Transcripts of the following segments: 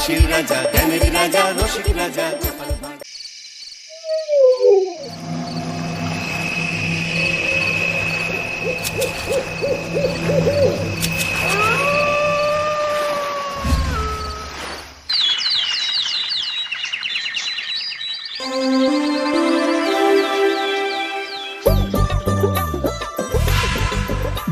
হাসির রাজা, জ্ঞানের রাজা, রসিক রাজা গোপাল ভাঁড়।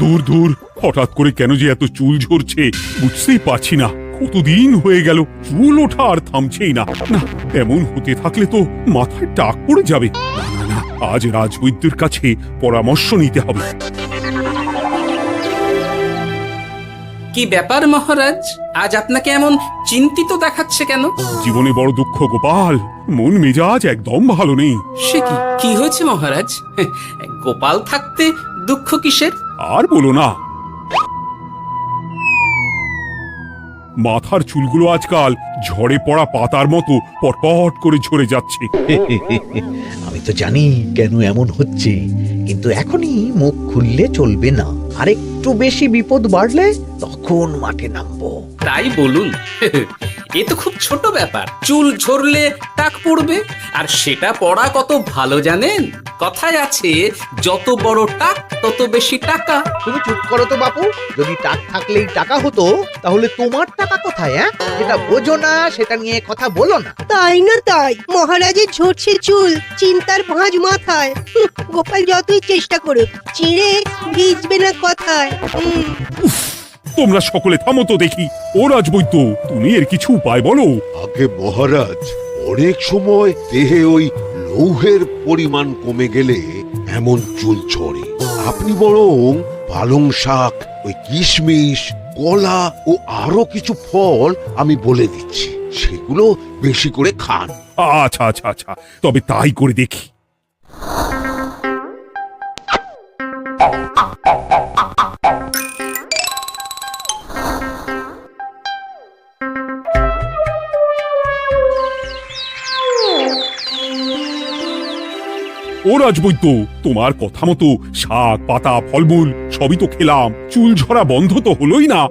দূর দূর, হঠাৎ করে কেন যে এত চুল ঝরছে বুঝতেই পারছি না। কতদিন হয়ে গেল চুল ওঠা আর থামছেই না। না, এমন হতে থাকলে তো মাথায় টাক পড়ে যাবে। না না না, আজ রাজবৈদ্যের কাছে পরামর্শ নিতে হবে। কি ব্যাপার মহারাজ, আজ আপনাকে এমন চিন্তিত দেখাচ্ছে কেন? জীবনে বড় দুঃখ গোপাল, মন মেজাজ একদম ভালো নেই। সে কি কি হয়েছে মহারাজ? গোপাল থাকতে দুঃখ কিসের? আর বলো না, মাথার চুলগুলো আজকাল ঝড়ে পড়া পাতার মতো পটপট করে ঝরে যাচ্ছে। আমি তো জানি কেন এমন হচ্ছে, কিন্তু এখনই মুখ খুললে চলবে না। আর একটু বেশি বিপদ বাড়লে তখন মাঠে নামবো। তাই বলুন। এ তো খুব ছোট ব্যাপার, চুল ঝরলে টাক পড়বে, আর সেটা পড়া কত ভালো জানেন? কথায় আছে, যত বড় টাক তত বেশি টাকা। তুমি চুপ করো তো বাপু। যদি টাক থাকলেই টাকা হতো, তাহলে তোমার টাকা কোথায়? যেটা বোঝো না সেটা নিয়ে কথা বলো না। তাই না তাই, মহারাজের ঝরছে চুল, চিন্তার ভাঁজ মাথায়। গোপাল যতই চেষ্টা করুক, চিড়ে ভিজবে না কথায়। তোমরা সকলে থামো তো দেখি। ও রাজবৈদ্য, তুমি এর কিছু উপায় বলো। আগে মহারাজ, অনেক সময় দেহে ওই লৌহের পরিমাণ কমে গেলে এমন চুল ঝরে। আপনি বরং পালং শাক, ওই কিশমিশ, কলা ও আরো কিছু ফল আমি বলে দিচ্ছি, সেগুলো বেশি করে খান। আচ্ছা আচ্ছা আচ্ছা, তবে তাই করে দেখি। ও রাজবৈদ্য, তোমার কথা মতো শাক পাতা ফলমূল সবই তো খেলাম, চুল ঝরা বন্ধ তো হলোই না।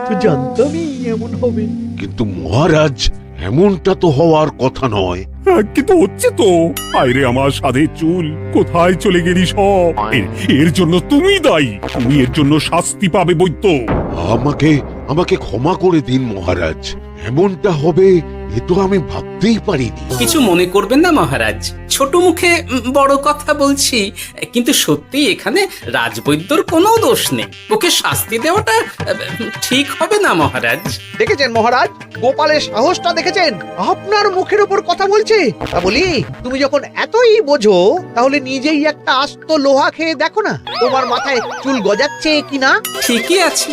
তো জানতামই এমন হবে। কিন্তু মহারাজ, এমনটা তো হওয়ার কথা নয়। কিন্তু হচ্ছে তো। আরে আমার সাধের চুল, কোথায় চলে গেলি সব? এর জন্য তুমি দায়ী। তুমি এর জন্য শাস্তি পাবে বৈদ্য। আমাকে আমাকে ক্ষমা করে দিন মহারাজ, এমনটা হবে এ তো আমি ভাবতেই পারিনি। কিছু মনে করবেন না মহারাজ, ছোট মুখে বড় কথা বলছি, কিন্তু সত্যি এখানে রাজবৈদ্যর কোনো দোষ নেই। ওকে শাস্তি দেওয়াটা ঠিক হবে না মহারাজ। দেখেছেন মহারাজ, গোপালের সাহসটা দেখেছেন? আপনার মুখের উপর কথা বলছে। তা বলি, তুমি যখন এতই বোঝো, তাহলে নিজেই একটা আস্ত লোহা খেয়ে দেখো না, তোমার মাথায় চুল গজাচ্ছে কিনা। ঠিকই আছে,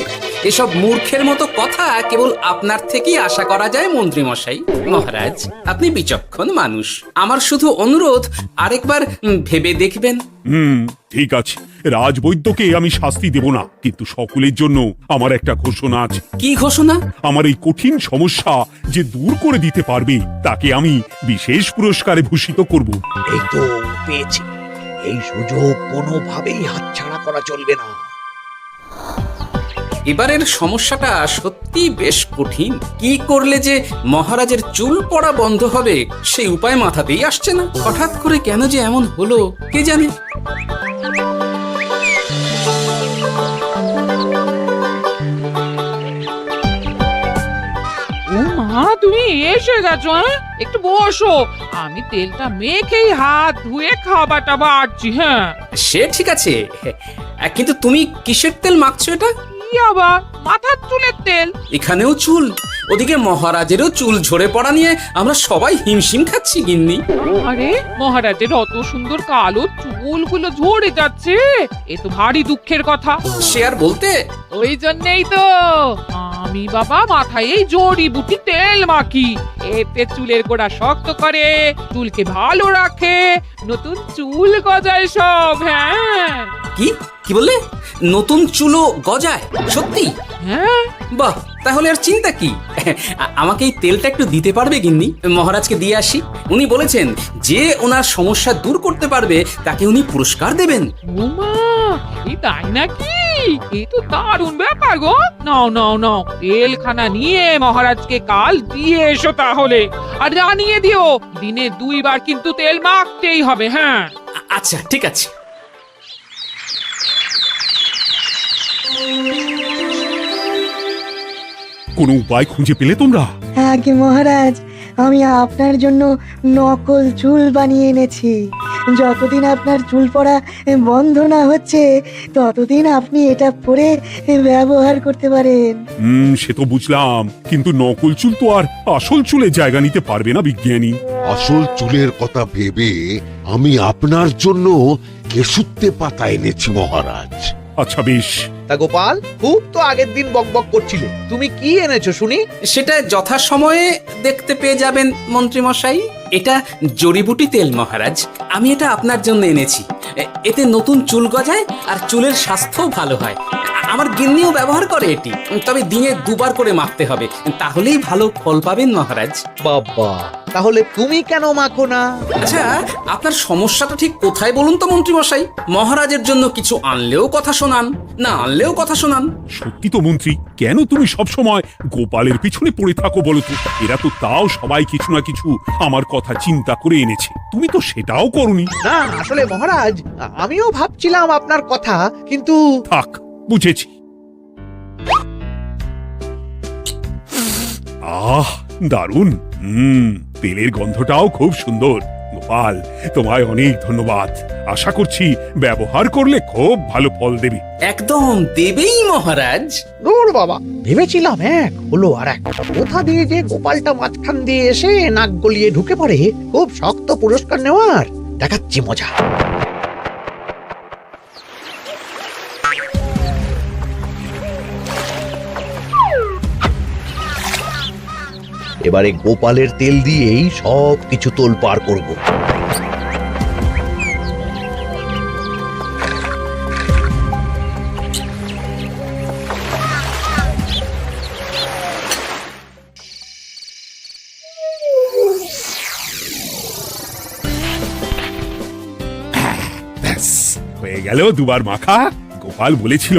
এসব মূর্খের মতো কথা কেবল আপনার থেকেই আশা করা যায় মন্ত্রী মশাই। মহারাজ, আপনি বিচক্ষণ মানুষ, আমার শুধু অনুরোধ, আরেকবার ভেবে দেখবেন। ঠিক আছে, রাজবৈদ্যকে আমি শাস্তি দেব না, কিন্তু সকলের জন্য আমার একটা ঘোষণা আছে। কি ঘোষণা? আমার এই কঠিন সমস্যা যে দূর করে দিতে পারবে, তাকে আমি বিশেষ পুরস্কারে ভূষিত করব। এই তো পেয়েছি, এই সুযোগ কোনোভাবেই হাতছাড়া করা চলবে না। এবারের সমস্যাটা সত্যি বেশ কঠিন। কি করলে যে মহারাজের চুল পড়া বন্ধ হবে সেই উপায় মাথাতেই আসছে না। হঠাৎ করে কেন যে এমন হলো কে জানে। ও মা, তুমি এসে গেছো? একটু বসো, আমি তেলটা মেখেই হাত ধুয়ে খাবারটা বাড়ছি। হ্যাঁ, সে ঠিক আছে, কিন্তু তুমি কিসের তেল মাখছো এটা? কি আবার মাথার চুলের তেল? এখানেও চুল, ওদিকে মহারাজেরও চুল ঝরে পড়া নিয়ে আমরা সবাই হিমশিম খাচ্ছি গিন্নি। আরে, মহারাজের অত সুন্দর কালো চুলগুলো ঝরে যাচ্ছে, এ তো ভারী দুঃখের কথা। সে আর বলতে, ওই জন্যই তো আমি বাবা মাথায় এই জড়িবুটি তেল মাখি। এতে চুলের গোড়া শক্ত করে, চুলকে ভালো রাখে, নতুন চুল গজায় সব। হ্যাঁ। কি কি বললে? নতুন চুলও গজায়? সত্যি? হ্যাঁ। বাহ, তাহলে আর চিন্তা কি। আমাকে এই তেলটা একটু দিতে পারবে গিন্নি? মহারাজকে দিয়ে আসি। উনি বলেছেন যে ওনার সমস্যা দূর করতে পারবে তাকে উনি পুরস্কার দেবেন। ওমা, এই তাই নাকি? এ তো দারুণ ব্যাপার গো। নাও নাও নাও, তেলখানা নিয়ে মহারাজকে কাল দিয়ে এসো তাহলে। আর জানিয়ে দিও, দিনে 2 বার কিন্তু তেল মাখতেই হবে। হ্যাঁ, আচ্ছা ঠিক আছে। কোনো উপায় খুঁজে পেলে তোমরা? আগে মহারাজ, আমি আপনার জন্য নকল চুল বানিয়ে এনেছি। যতদিন আপনার চুল পড়া বন্ধ না হচ্ছে ততদিন আপনি এটা পরে ব্যবহার করতে পারেন। সে তো বুঝলাম, কিন্তু নকল চুল তো আর আসল চুলে জায়গা নিতে পারবে না বিজ্ঞানী। আসল চুলের কথা ভেবে আমি আপনার জন্য কেশুত্তে পাতা এনেছি মহারাজ। আচ্ছা বেশ। তা গোপাল, খুব তো আগের দিন বকবক করছিলে, তুমি কি এনেছো শুনি? সেটা যথাসময়ে দেখতে পেয়ে যাবেন মন্ত্রী মশাই। এটা জড়িবুটি তেল মহারাজ, আমি এটা আপনার জন্য এনেছি। এতে নতুন চুল গজায় আর চুলের স্বাস্থ্যও ভালো হয়। আমার গিন্নিও ব্যবহার করে এটি, তবে দিনে 2 বার করে মাখতে হবে, তাহলেই ভালো ফল পাবেন মহারাজ। বাবা, তাহলে তুমি কেন মাখো না? আচ্ছা, আপনার সমস্যাটা ঠিক কোথায় বলুন তো মন্ত্রী মশাই? মহারাজের জন্য কিছু আনলেও কথা শোনান, না আনলেও কথা শোনান। সত্যি তো মন্ত্রী, কেন তুমি সব সময় গোপালের পিছনে পড়ে থাকো বলো তো? এরা তো তাও সবাই কিছু না কিছু আমার কথা চিন্তা করে এনেছে, তুমি তো সেটাও করনি। না, আসলে মহারাজ, আমিও ভাবছিলাম আপনার কথা, কিন্তু থাক, বুঝেছি। আহ, দারুণ। তেলের গন্ধটাও খুব সুন্দর। গোপাল, তোমায় অনেক ধন্যবাদ। আশা করছি ব্যবহার করলে খুব ভালো ফল দেবে। একদম দেবেই মহারাজ। দূর বাবা, ভেবেছিলাম এক হলো আর এক। কোথা দিয়ে যে গোপালটা মাঝখান দিয়ে এসে নাক গলিয়ে ঢুকে পড়ে, খুব শক্ত পুরস্কার নেওয়ার। দেখাচ্ছি মজা। এবারে গোপালের তেল দিয়েই সব কিছু তোলপাড় করব। ব্যাস, হয়ে গেল 2 বার মাখা। গোপাল বলেছিল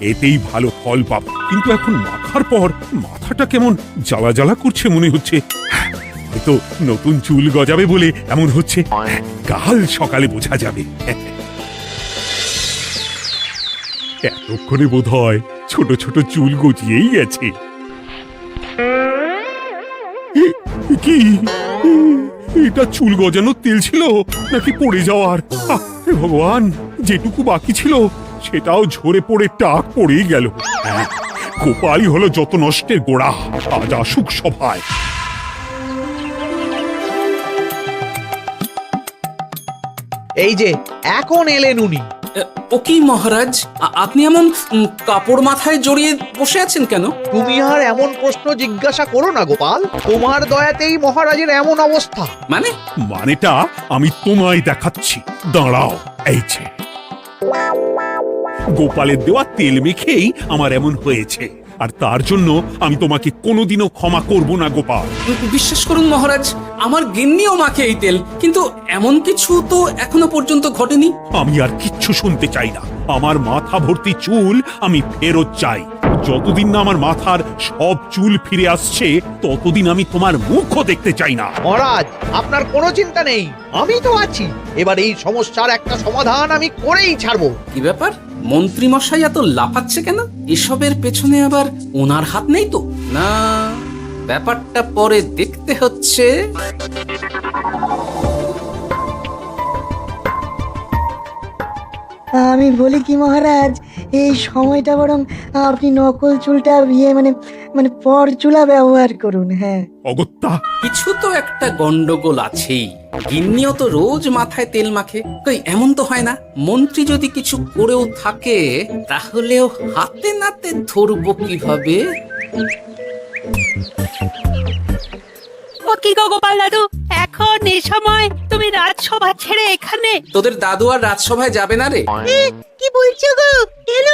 এতেই ভালো ফল পাবো, কিন্তু এখন মাখার পর মাথাটা কেমন জ্বালা জ্বালা করছে মনে হচ্ছে। হয়তো নতুন চুল গজাবে বলে এমন হচ্ছে। কাল সকালে বোঝা যাবে। এতক্ষণে বোধ হয় ছোট ছোট চুল গজিয়েই গেছে। কি এটা চুল গজানোর তেল ছিল নাকি পড়ে যাওয়ার? হে ভগবান, যেটুকু বাকি ছিল সেটাও ঝরে পড়ে টাক পড়েই গেল। গোপালই হলো যত নষ্টের গোড়া। আজ আসুক সভায়। এই যে এখন এলেন উনি। ও কি মহারাজ, আপনি এমন কাপড় মাথায় জড়িয়ে বসে আছেন কেন? তুমি আর এমন প্রশ্ন জিজ্ঞাসা করো না গোপাল, তোমার দয়াতেই মহারাজের এমন অবস্থা। মানে? মানেটা আমি তোমায় দেখাচ্ছি, দাঁড়াও। এই যে গোপালের দেওয়া তেল মেখেই আমার এমন হয়েছে, আর তার জন্য আমি তোমাকে কোনোদিনও ক্ষমা করব না গোপাল। বিশ্বাস করুন মহারাজ, আমার গিন্নিও মাখে এই তেল, কিন্তু এমন কিছু তো এখনো পর্যন্ত ঘটেনি। আমি আর কিচ্ছু শুনতে চাই না। আমার মাথা ভর্তি চুল আমি ফেরত চাই। যতদিন না আমার মাথার সব চুল ফিরে আসছে ততদিন আমি তোমার মুখও দেখতে চাই না। মহারাজ, আপনার কোনো চিন্তা নেই, আমি তো আছি। এবার এই সমস্যার একটা সমাধান আমি করেই ছাড়বো। কি ব্যাপার, মন্ত্রী মশাই এত লাফাচ্ছে কেন? এসবের পেছনে আবার ওনার হাত নেই তো? না, ব্যাপারটা পরে দেখতে হচ্ছে। আমি বলি কি মহারাজ, এই সময়টা বরং আপনি নকল চুলটা মানে পর চুলা ব্যবহার করুন। হ্যাঁ, অগত্যা, কিছু তো একটা গন্ডগোল আছেই। গিন্নিও তো রোজ মাথায় তেল মাখে, কই এমন তো হয় না। মন্ত্রী যদি কিছু করেও থাকে তাহলেও হাতে নাতে ধরবো কিভাবে? ও কি গো গোপাল দাদু, এখন এই সময় তুমি রাজসভা ছেড়ে এখানে? তোদের দাদু আর রাজসভায় যাবে না রে? কি বলছো গো? কেন?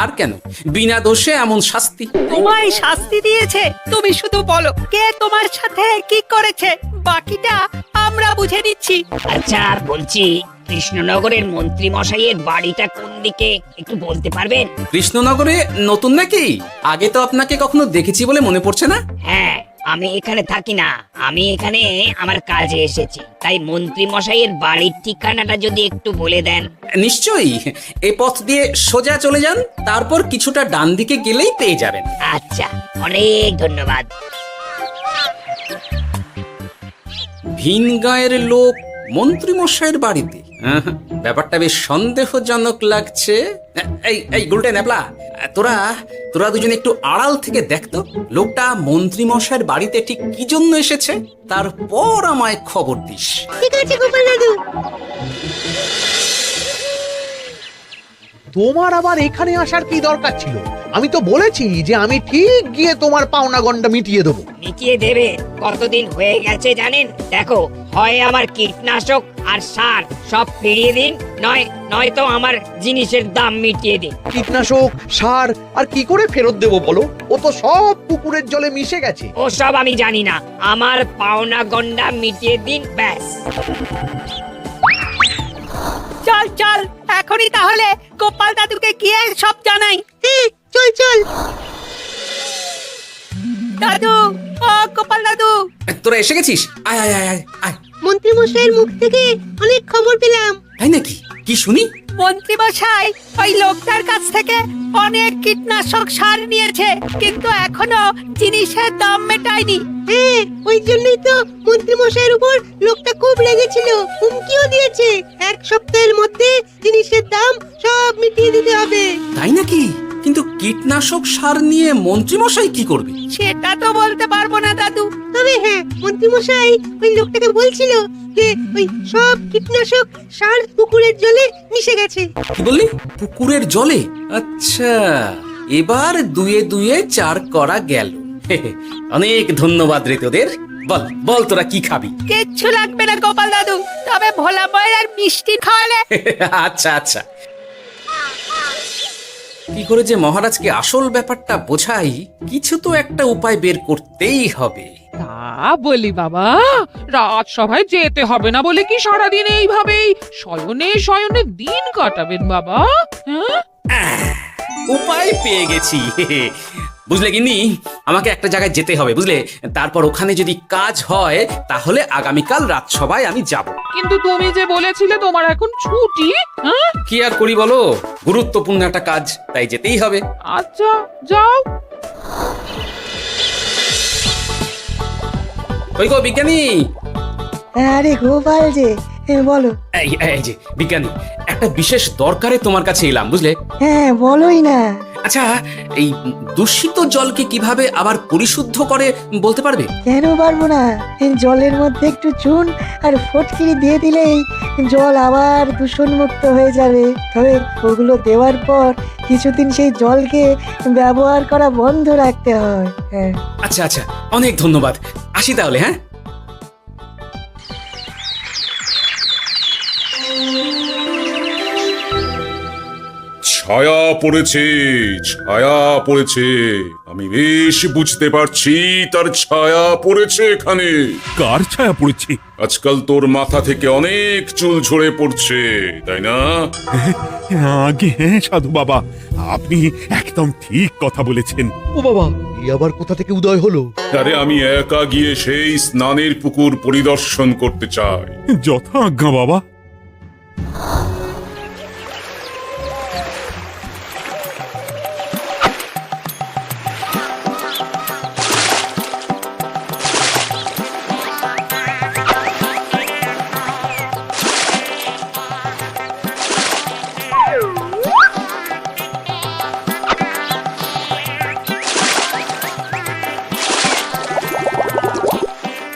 আর কেন, বিনা দোষে এমন শাস্তি। তোমায় শাস্তি দিয়েছে, তুমি শুধু বলো কে তোমার সাথে কি করেছে, বাকিটা আমরা বুঝে নিচ্ছি। আচ্ছা, আর বলছি কৃষ্ণনগরের মন্ত্রী মশাইয়ের বাড়িটা কোন দিকে একটু বলতে পারবেন? কৃষ্ণনগরে নতুন নাকি? আগে তো আপনাকে কখনো দেখেছি বলে মনে পড়ছে না। হ্যাঁ, আমি এখানে থাকি না, আমি এখানে আমার কাজে এসেছি, তাই মন্ত্রী মশাইয়ের বাড়ির ঠিকানাটা যদি একটু বলে দেন। নিশ্চয়ই, এ পথ দিয়ে সোজা চলে যান, তারপর কিছুটা ডান দিকে গেলেই পেয়ে যাবেন। আচ্ছা, অনেক ধন্যবাদ। ভিন গাঁয়ের লোক মন্ত্রী মশাইয়ের বাড়িতে, ব্যাপারটা বেশ সন্দেহজনক লাগছে। এই এই গুলটে ন্যাপলা, তোরা তোরা দুজনে একটু আড়াল থেকে দেখতো লোকটা মন্ত্রী মশাইয়ের বাড়িতে ঠিক কি জন্য এসেছে, তারপর আমায় খবর দিস। ঠিক আছে গোপাল দাদু। তোমার আবার এখানে আসার কি দরকার ছিল? আমি তো বলেছি যে আমি ঠিক গিয়ে তোমার পাওনা গন্ডা মিটিয়ে দেবো। মিটিয়ে দেবে? কতদিন হয়ে গেছে জানেন? দেখো, হয় আমার কীটনাশক আর সার সব ফিরিয়ে দিন, নয়তো আমার জিনিসের দাম মিটিয়ে দিন। কীটনাশক, সার আর কি করে ফেরত দেবো বলো? ও তো সব পুকুরের জলে মিশে গেছে। ও সব আমি জানি না, আমার পাওনা গন্ডা মিটিয়ে দিন, ব্যাস। চল চল, এখনই তাহলে গোপাল দাদুকে গিয়ে সব জানাই। চল চল দাদু, ও গোপাল দাদু। তোরা এসে গেছিস? আয় আয় আয় আয় আয়। মন্ত্রী মশাইয়ের মুখ থেকে অনেক খবর পেলাম। তাই নাকি? কি শুনি? মন্ত্রী মশাই ওই লোকটার কাছ থেকে অনেক কীটনাশক সার নিয়েছে, কিন্তু এখনো জিনিসের দাম মেটায়নি। হ্যাঁ, ওই জন্যই তো মন্ত্রী মশাইয়ের উপর লোকটা খুব লেগেছিল, হুমকিও দিয়েছে 1 সপ্তাহের মধ্যে জিনিসের দাম সব মিটিয়ে দিতে হবে। তাই নাকি? কিন্তু কীটনাশক সার নিয়ে মন্ত্রী মশাই কি করবে? সেটা তো বলতে পারবো না দাদু, তবে হ্যাঁ, মন্ত্রী মশাই ওই লোকটাকে বলছিল যে ওই সব কীটনাশক সার পুকুরের জলে মিশে গেছে। কি বললি? পুকুরের জলে? আচ্ছা, এবার দুয়ে দুয়ে 4 করা গেল। অনেক ধন্যবাদ রে তোদের। বল বল, তোরা কি খাবি? কিচ্ছু লাগবে না গোপাল দাদু, তবে ভোলা বয় আর মিষ্টি খাওয়ালে। আচ্ছা আচ্ছা। কি করে যে মহারাজকে আসল ব্যাপারটা বোঝাই, কিছু তো একটা উপায় বের করতেই হবে। তা বলি বাবা, রাজসভায় যেতে হবে না বলে কি সারাদিন এইভাবেই শয়নে শয়নে দিন কাটাবেন বাবা? হ্যাঁ, উপায় পেয়ে গেছি। বুঝলে গিন্নি, আমাকে একটা জায়গায় যেতে হবে, বুঝলে? তারপর ওখানে যদি কাজ হয় তাহলে আগামীকাল রাজসভায় আমি যাব। কিন্তু তুমি যে বলেছিলে তোমার এখন ছুটি। হ্যাঁ, কি আর করি বলো, গুরুত্বপূর্ণ একটা কাজ, তাই যেতেই হবে। আচ্ছা যাও। কই গো বিজ্ঞানী? আরে গোপাল যে, বলো। এই যে বিজ্ঞানী, একটা বিশেষ দরকারে তোমার কাছে এলাম, বুঝলে? হ্যাঁ, বলোই না। আচ্ছা, এই দূষিত জলকে কিভাবে আবার পরিশুদ্ধ করে বলতে পারবে? কেন পারবো না? জলের মধ্যে একটু চুন আর ফটকিরি দিয়ে দিলেই জল আবার দূষণমুক্ত হয়ে যাবে। তবে ওগুলো দেওয়ার পর কিছুদিন সেই জলকে ব্যবহার করা বন্ধ রাখতে হয়। হ্যাঁ। আচ্ছা আচ্ছা, অনেক ধন্যবাদ। আসি তাহলে, হ্যাঁ? ছায়া পড়েছে, ছায়া পড়েছে, আমি বেশ বুঝতে পারছি তার ছায়া পড়েছে এখানে। কার ছায়া পড়েছে? আজকাল তোর মাথা থেকে অনেক চুল ঝরে পড়ছে, তাই না? আগে হ্যাঁ সাধু বাবা, আপনি একদম ঠিক কথা বলেছেন। ও বাবা, এই আবার কোথা থেকে উদয় হলো? আরে আমি একা গিয়ে সেই স্নানের পুকুর পরিদর্শন করতে চাই। যথা আজ্ঞা বাবা।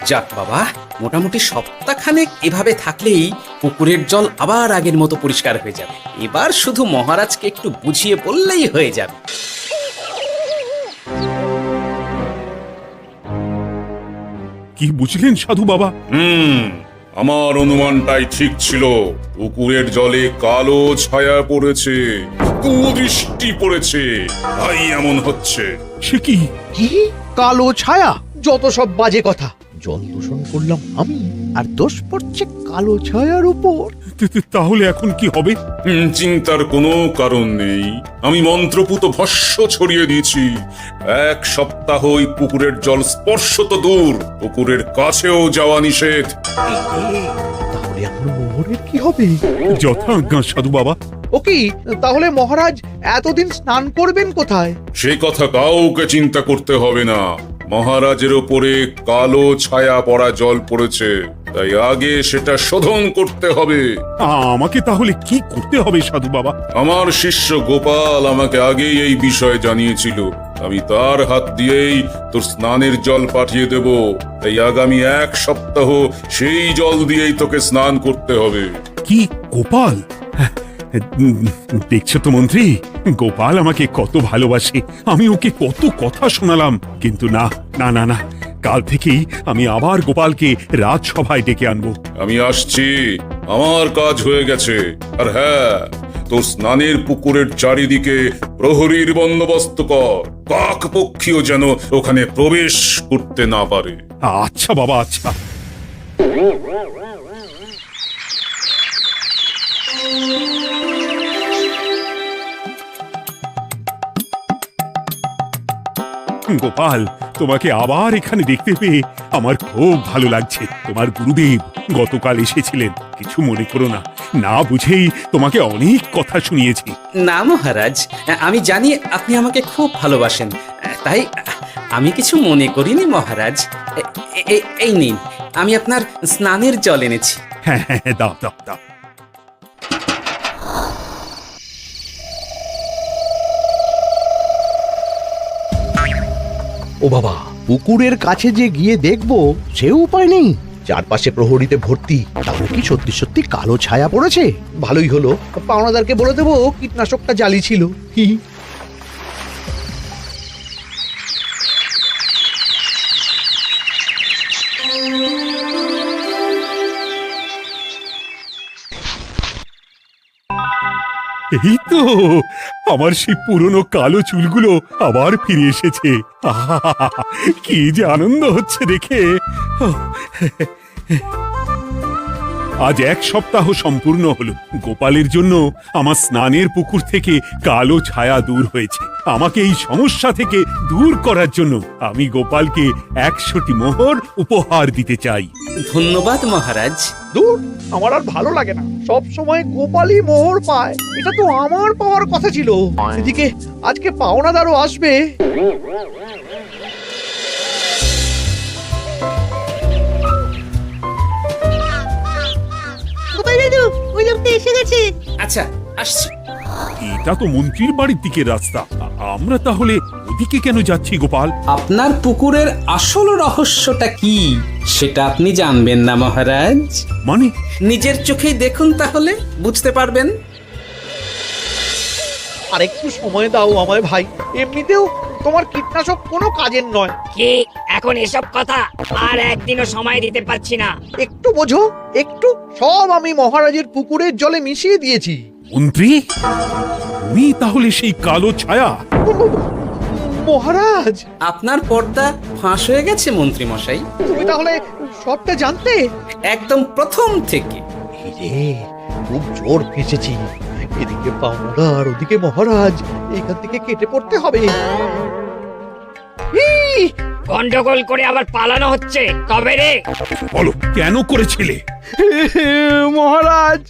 যাক বাবা, মোটামুটি সপ্তাহখানেক এভাবে থাকলেই পুকুরের জল আবার আগের মতো পরিষ্কার হয়ে যাবে। এবার শুধু মহারাজকে একটু বুঝিয়ে বললেই হয়ে যাবে। কি বুঝলেন সাধু বাবা? আমার অনুমানটাই ঠিক ছিল। পুকুরের জলে কালো ছায়া পড়েছে, কুদৃষ্টি পড়েছে, তাই এমন হচ্ছে। সে কি? কি কালো ছায়া? যত সব বাজে কথা। জল দূষণ করলাম আমি? আর দোষ পড়ছে কালো ছায়ার উপর। তাহলে এখন কি হবে? চিন্তার কোনো কারণ নেই। আমি মন্ত্রপুত ভস্য ছড়িয়ে দিয়েছি। 1 সপ্তাহ ওই পুকুরের জল স্পর্শ তো দূর, পুকুরের কাছেও যাওয়া নিষেধ। তাহলে আমার মোহরের কি হবে? যথাজ্ঞা সাধু বাবা। ও কি, তাহলে মহারাজ এতদিন স্নান করবেন কোথায়? সে কথা কাউকে চিন্তা করতে হবে না। মহারাজের ওপরে কালো ছায়া পড়া জল পড়েছে, তাই আগে সেটা শোধন করতে হবে। আমাকে তাহলে কি করতে হবে সাধু বাবা? আমার শিষ্য গোপাল আমাকে আগেই এই বিষয়ে জানিয়েছিল। আমি তার হাত দিয়েই তোর স্নানের জল পাঠিয়ে দেব। তাই আগামী 1 সপ্তাহ সেই জল দিয়েই তোকে স্নান করতে হবে। কি গোপাল? দেখছো তো মন্ত্রী, গোপাল আমাকে কত ভালোবাসে। আমি ওকে কত কথা শোনালাম, কিন্তু না না না না, কাল থেকেই আমি আবার গোপালকে রাজসভায় ডেকে আনবো। আমি আসছি, আমার কাজ হয়ে গেছে। আর হ্যাঁ, তোর স্নানের পুকুরের চারিদিকে প্রহরীর বন্দোবস্ত কর। কাক পক্ষীও যেন ওখানে প্রবেশ করতে না পারে। আচ্ছা বাবা, আচ্ছা। গোপাল, তোমাকে আবার এখানে দেখতে পেয়ে আমার খুব ভালো লাগছে। তোমার গুরুদেব গতকাল এসেছিলেন, কিছু মনে করো না। না বুঝেই তোমাকে অনেক কথা শুনিয়েছি। না মহারাজ, আমি জানি আপনি আমাকে খুব ভালোবাসেন, তাই আমি কিছু মনে করিনি মহারাজ। এই নিন, আমি আপনার স্নানের জল এনেছি। হ্যাঁ হ্যাঁ হ্যাঁ, দাও দাও দাও। ও বাবা, পুকুরের কাছে যে গিয়ে দেখবো সে উপায় নেই। চারপাশে প্রহরীতে ভর্তি, তাহলে কি সত্যি সত্যি কালো ছায়া পড়েছে? ভালোই হলো, পাওনাদারকে বলে দেবো কীটনাশকটা জালি ছিল। হি হি। এই তো আমার সেই পুরনো কালো চুলগুলো আবার ফিরে এসেছে। আহা, কি যে আনন্দ হচ্ছে দেখে। আজ 1 সপ্তাহ সম্পূর্ণ হলো। গোপালের জন্য আমার স্নানের পুকুর থেকে কালো ছায়া দূর হয়েছে। আমাকে এই সমস্যা থেকে দূর করার জন্য আমি গোপালকে 100টি মোহর উপহার দিতে চাই। ধন্যবাদ মহারাজ। দূর, আমার আর ভালো লাগে না। সব সময় গোপালই মোহর পায়, এটা তো আমার পাওয়ার কথা ছিল। এদিকে আজকে পাওনাদারও আসবে। ওই লোকটা এসে গেছে। আচ্ছা, আসছি। এটা তো মন্ত্রীর বাড়ির দিকের রাস্তা। আমরা তাহলে ওদিকে কেন যাচ্ছি গোপাল? আপনার পুকুরের আসল রহস্যটা কি সেটা আপনি জানবেন না মহারাজ? মানে? নিজের চোখেই দেখুন, তাহলে বুঝতে পারবেন। আর একটু সময় দাও আমায় ভাই, এমনিতেও তোমার কীটনাশক কোনো কাজের নয়। কি এখন এসব কথা? আর একদিনও সময় দিতে পারছি না। একটু বোঝো, একটু। সব আমি মহারাজের পুকুরের জলে মিশিয়ে দিয়েছি। মন্ত্রী, তুমি তাহলে সেই কালো ছায়া? মহারাজ, আপনার পর্দা ফাঁস হয়ে গেছে মন্ত্রী মশাই। তুমি তাহলে সবটা জানতে? একদম প্রথম থেকে। রে, খুব জোর ফেঁসেছি। এদিকে পাওনাদার, ওদিকে মহারাজ, এখান থেকে কেটে পড়তে হবে। গন্ডগোল করে আবার পালানো হচ্ছে কবে রে? বলো, কেন করেছিলে? মহারাজ,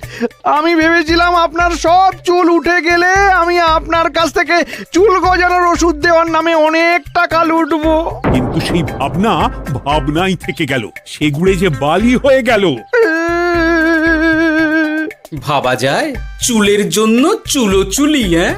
আমি ভেবেছিলাম আপনার সব চুল উঠে গেলে আমি আপনার কাছ থেকে চুল গজানোর ওষুধ দেওয়ার নামে অনেক টাকা লুটবো। কিন্তু সেই ভাবনা ভাবনাই থেকে গেল, সেগুড়ে যে বালি হয়ে গেল। ভাবা যায় চুলের জন্য চুলো চুলি, হ্যাঁ?